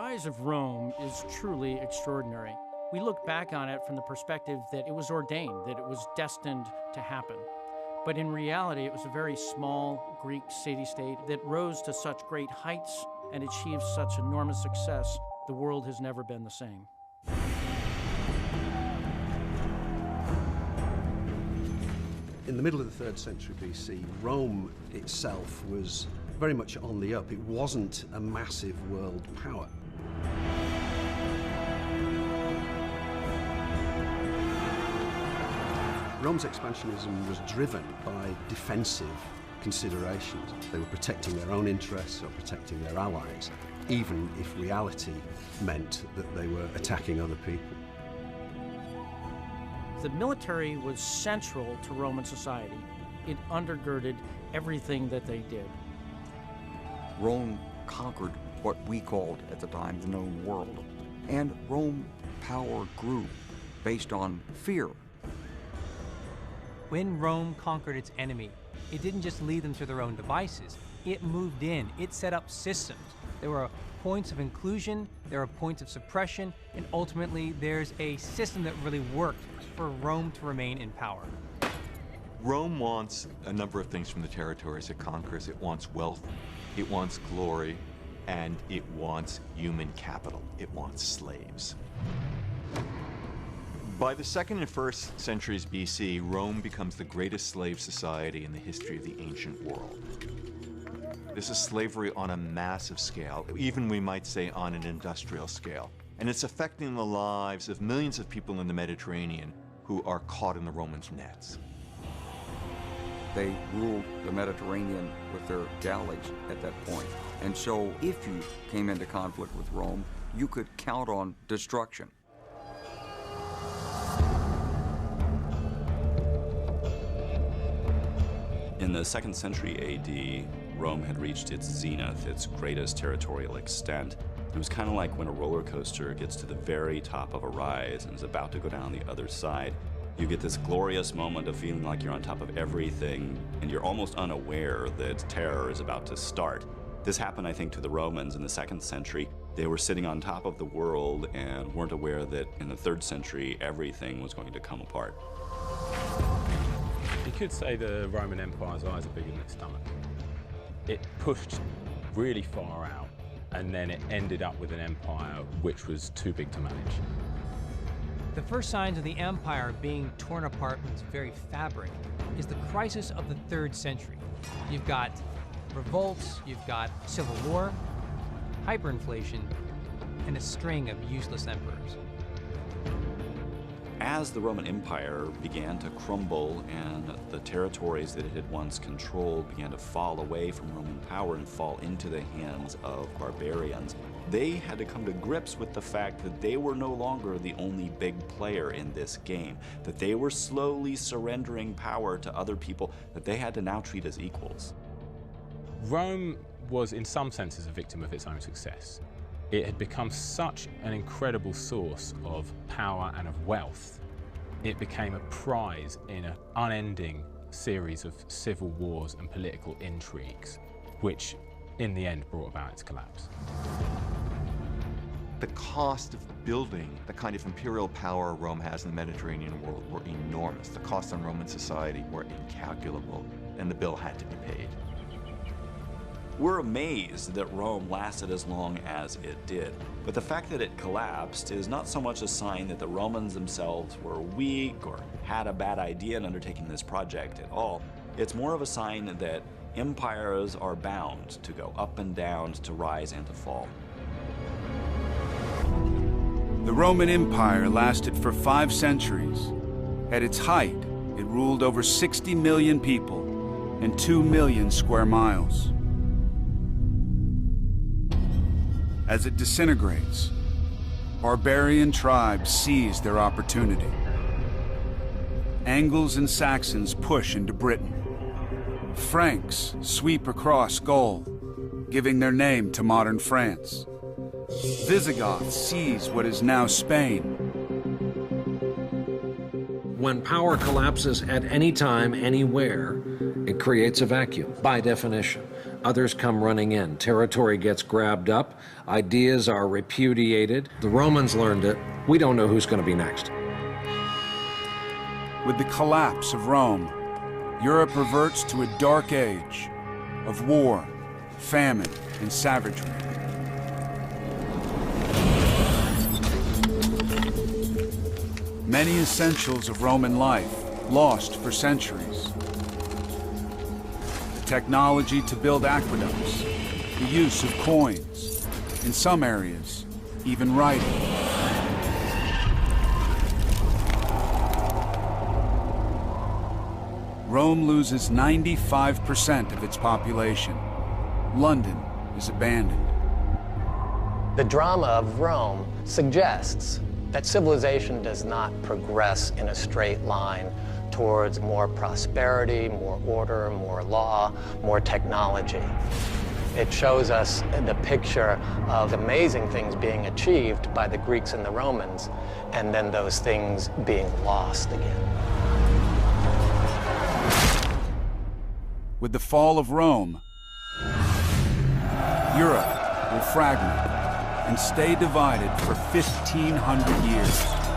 rise of Rome is truly extraordinary. We look back on it from the perspective that it was ordained, that it was destined to happen. But in reality, it was a very small Greek city-state that rose to such great heights and achieved such enormous success, the world has never been the same. In the middle of the 3rd century BC, Rome itself was very much on the up. It wasn't a massive world power. Rome's expansionism was driven by defensive considerations. They were protecting their own interests or protecting their allies, even if reality meant that they were attacking other people. The military was central to Roman society. It undergirded everything that they did. Rome conquered what we called at the time the known world, and Rome power grew based on fear. When Rome conquered its enemy, it didn't just lead them to their own devices. It moved in, it set up systems. There were points of inclusion, there are points of suppression, and ultimately there's a system that really worked for Rome to remain in power. Rome wants a number of things from the territories it conquers. It wants wealth, it wants glory, and it wants human capital. It wants slaves. By the 2nd and 1st centuries BC, Rome becomes the greatest slave society in the history of the ancient world. This is slavery on a massive scale, even we might say on an industrial scale. And it's affecting the lives of millions of people in the Mediterranean who are caught in the Romans' nets. They ruled the Mediterranean with their galleys at that point. And so if you came into conflict with Rome, you could count on destruction. In the 2nd century AD, Rome had reached its zenith, its greatest territorial extent. It was kind of like when a roller coaster gets to the very top of a rise and is about to go down the other side. You get this glorious moment of feeling like you're on top of everything, and you're almost unaware that terror is about to start. This happened, I think, to the Romans in the 2nd century. They were sitting on top of the world and weren't aware that in the 3rd century, everything was going to come apart. You could say the Roman Empire's eyes are bigger than its stomach. It pushed really far out, and then it ended up with an empire which was too big to manage. The first signs of the empire being torn apart from its very fabric is the crisis of the 3rd century. You've got revolts, you've got civil war, hyperinflation, and a string of useless emperors. As the Roman Empire began to crumble and the territories that it had once controlled began to fall away from Roman power and fall into the hands of barbarians, they had to come to grips with the fact that they were no longer the only big player in this game, that they were slowly surrendering power to other people that they had to now treat as equals. Rome was, in some senses, a victim of its own success. It had become such an incredible source of power and of wealth. It became a prize in an unending series of civil wars and political intrigues, which in the end brought about its collapse. The cost of building the kind of imperial power Rome has in the Mediterranean world were enormous. The costs on Roman society were incalculable, and the bill had to be paid. We're amazed that Rome lasted as long as it did, but the fact that it collapsed is not so much a sign that the Romans themselves were weak or had a bad idea in undertaking this project at all. It's more of a sign that empires are bound to go up and down, to rise and to fall. The Roman Empire lasted for 5 centuries. At its height, it ruled over 60 million people and 2 million square miles. As it disintegrates, barbarian tribes seize their opportunity. Angles and Saxons push into Britain. Franks sweep across Gaul, giving their name to modern France. Visigoths seize what is now Spain. When power collapses at any time, anywhere, it creates a vacuum, by definition. others come running in. Territory gets grabbed up, ideas are repudiated. The Romans learned it. We don't know who's going to be next. With the collapse of Rome, Europe reverts to a dark age of war, famine, and savagery. Many essentials of Roman life lost for centuries. The technology to build aqueducts, the use of coins, in some areas, even writing. Rome loses 95% of its population. London is abandoned. The drama of Rome suggests that civilization does not progress in a straight line towards more prosperity, more order, more law, more technology. It shows us the picture of amazing things being achieved by the Greeks and the Romans, and then those things being lost again. With the fall of Rome, Europe will fragment and stay divided for 1,500 years.